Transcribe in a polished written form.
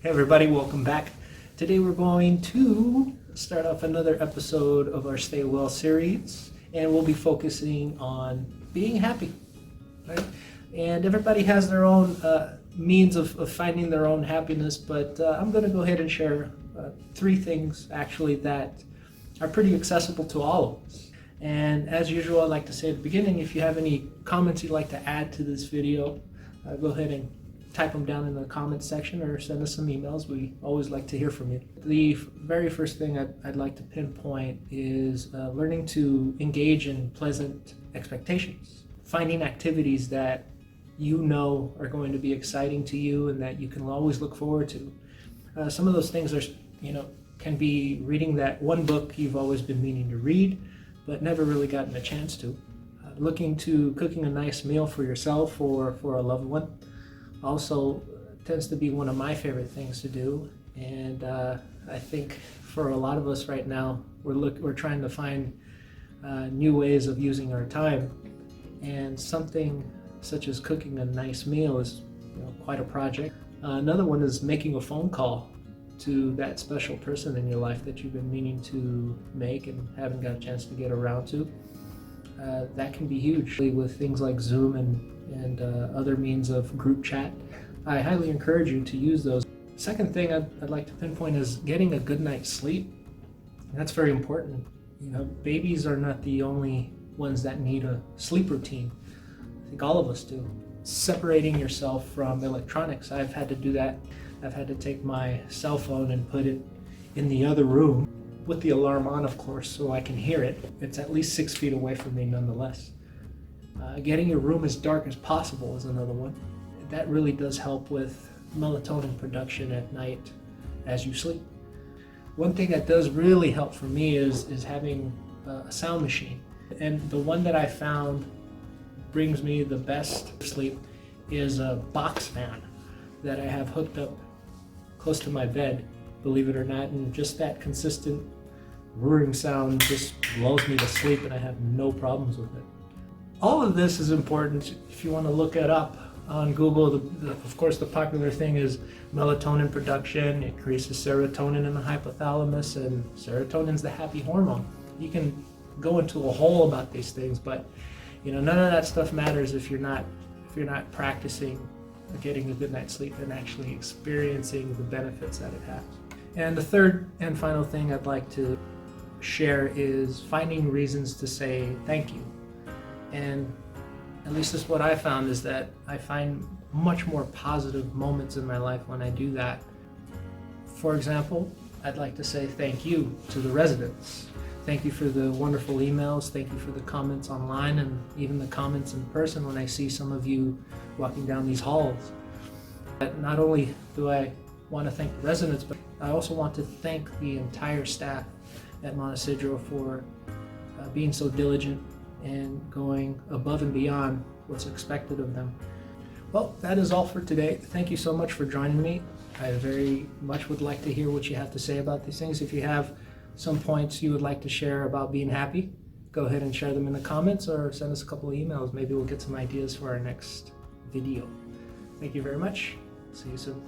Hey everybody, welcome back. Today we're going to start off another episode of our Stay Well series, and we'll be focusing on being happy, right? And everybody has their own means of finding their own happiness, but I'm going to go ahead and share three things actually that are pretty accessible to all of us. And as usual, I'd like to say at the beginning, if you have any comments you'd like to add to this video, go ahead and type them down in the comments section or send us some emails. We always like to hear from you. The very first thing I'd like to pinpoint is learning to engage in pleasant expectations. Finding activities that you know are going to be exciting to you and that you can always look forward to. Some of those things are, can be reading that one book you've always been meaning to read, but never really gotten a chance to. Looking to cooking a nice meal for yourself or for a loved one also tends to be one of my favorite things to do. And I think for a lot of us right now, we're trying to find new ways of using our time. And something such as cooking a nice meal is quite a project. Another one is making a phone call to that special person in your life that you've been meaning to make and haven't got a chance to get around to. That can be huge with things like Zoom and other means of group chat. I highly encourage you to use those. Second thing I'd like to pinpoint is getting a good night's sleep. And that's very important. Babies are not the only ones that need a sleep routine. I think all of us do. Separating yourself from electronics. I've had to do that. I've had to take my cell phone and put it in the other room with the alarm on, of course, so I can hear it. It's at least 6 feet away from me nonetheless. Getting your room as dark as possible is another one. That really does help with melatonin production at night as you sleep. One thing that does really help for me is having a sound machine. And the one that I found brings me the best sleep is a box fan that I have hooked up close to my bed, believe it or not, and just that consistent whirring sound just lulls me to sleep and I have no problems with it. All of this is important if you want to look it up on Google. Of course, the popular thing is melatonin production. It increases serotonin in the hypothalamus, and serotonin's the happy hormone. You can go into a hole about these things, but none of that stuff matters if you're not practicing getting a good night's sleep and actually experiencing the benefits that it has. And the third and final thing I'd like to share is finding reasons to say thank you. And at least that's what I found, is that I find much more positive moments in my life when I do that. For example, I'd like to say thank you to the residents. Thank you for the wonderful emails. Thank you for the comments online and even the comments in person when I see some of you walking down these halls. But not only do I want to thank the residents, but I also want to thank the entire staff at Monte Cesar for being so diligent and going above and beyond what's expected of them. Well, that is all for today. Thank you so much for joining me. I very much would like to hear what you have to say about these things. If you have some points you would like to share about being happy, go ahead and share them in the comments or send us a couple of emails. Maybe we'll get some ideas for our next video. Thank you very much. See you soon.